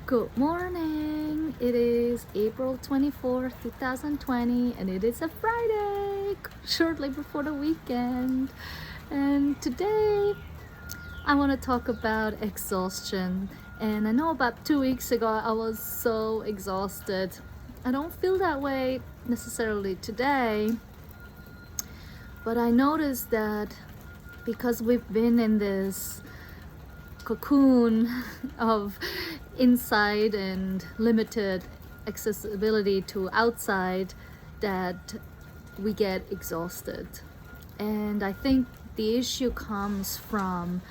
Good morning. It is April 24th, 2020, and it is a Friday, shortly before the weekend. And today I want to talk about exhaustion. And I know about 2 weeks ago I was so exhausted. I don't feel that way necessarily today, but I noticed that because we've been in this cocoon of inside and limited accessibility to outside, that we get exhausted. And I think the issue comes from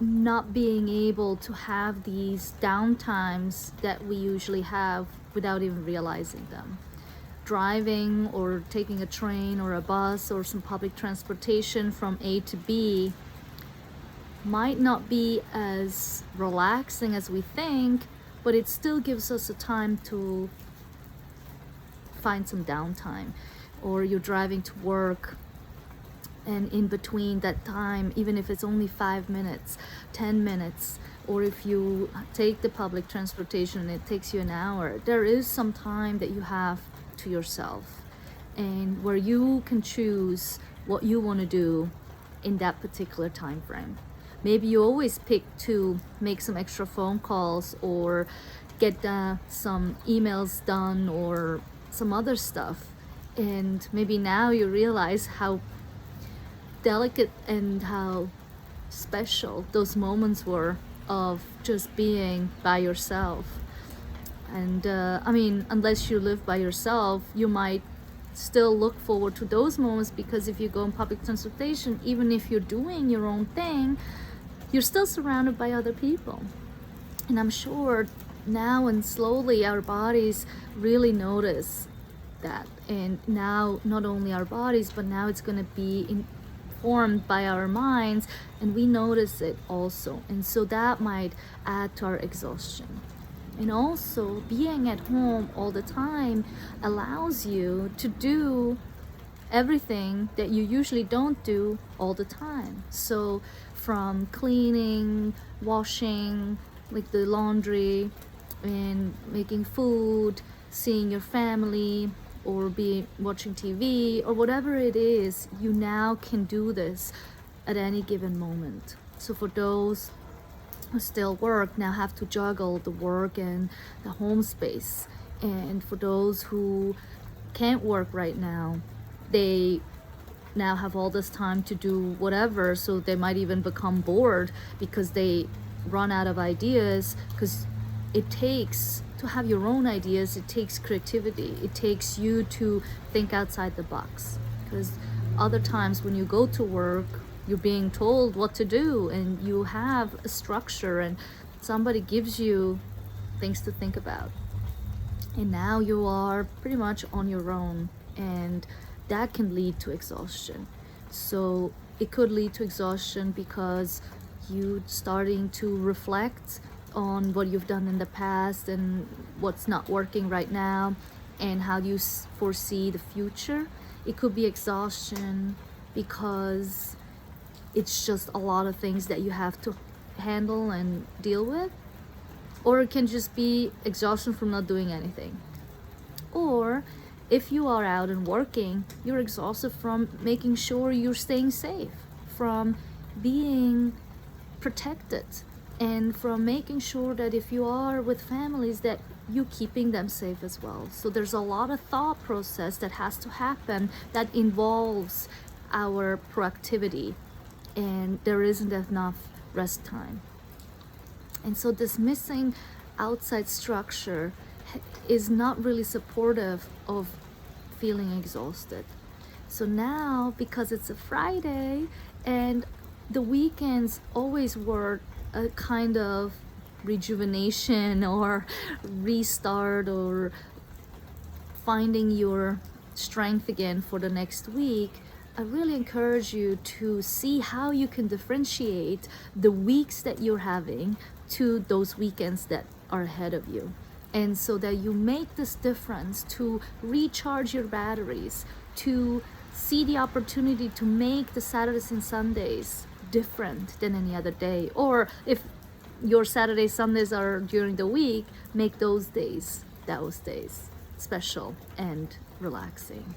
not being able to have these downtimes that we usually have without even realizing them. Driving or taking a train or a bus or some public transportation from A to B might not be as relaxing as we think, but it still gives us a time to find some downtime. Or you're driving to work, and in between that time, even if it's only 5 minutes, 10 minutes, or if you take the public transportation and it takes you an hour, there is some time that you have to yourself, and where you can choose what you want to do in that particular time frame. Maybe you always pick to make some extra phone calls or get some emails done or some other stuff. And maybe now you realize how delicate and how special those moments were of just being by yourself. And unless you live by yourself, you might still look forward to those moments, because if you go in public transportation, even if you're doing your own thing, you're still surrounded by other people. And I'm sure now and slowly our bodies really notice that. And now not only our bodies, but now it's going to be informed by our minds, and we notice it also. And so that might add to our exhaustion. And also, being at home all the time allows you to do everything that you usually don't do all the time. So from cleaning, washing, like the laundry, and making food, seeing your family, or be watching TV, or whatever it is, you now can do this at any given moment. So for those who still work, now have to juggle the work and the home space. And for those who can't work right now, they now have all this time to do whatever, so they might even become bored because they run out of ideas. Because it takes to have your own ideas, it takes creativity, it takes you to think outside the box. Because other times when you go to work, you're being told what to do, and you have a structure, and somebody gives you things to think about, and now you are pretty much on your own, and that can lead to exhaustion. So it could lead to exhaustion because you starting to reflect on what you've done in the past and what's not working right now, and how you foresee the future. It could be exhaustion because it's just a lot of things that you have to handle and deal with. Or it can just be exhaustion from not doing anything. Or if you are out and working, you're exhausted from making sure you're staying safe, from being protected, and from making sure that if you are with families, that you keeping them safe as well. So there's a lot of thought process that has to happen that involves our proactivity, and there isn't enough rest time. And so this missing outside structure is not really supportive of feeling exhausted. So now, because it's a Friday and the weekends always were a kind of rejuvenation or restart or finding your strength again for the next week, I really encourage you to see how you can differentiate the weeks that you're having to those weekends that are ahead of you. And so that you make this difference to recharge your batteries, to see the opportunity to make the Saturdays and Sundays different than any other day. Or if your Saturday, Sundays are during the week, make those days special and relaxing.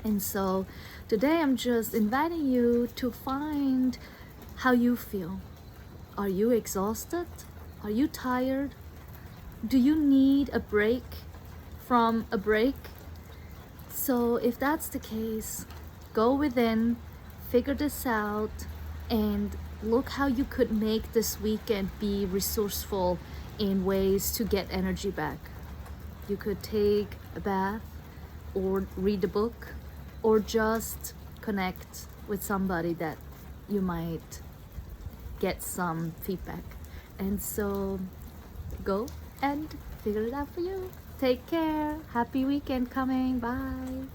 And so today I'm just inviting you to find how you feel. Are you exhausted? Are you tired? Do you need a break from a break? So if that's the case, go within, figure this out, and look how you could make this weekend be resourceful in ways to get energy back. You could take a bath or read a book or just connect with somebody that you might get some feedback. And so go and figure it out for you. Take care. Happy weekend coming. Bye.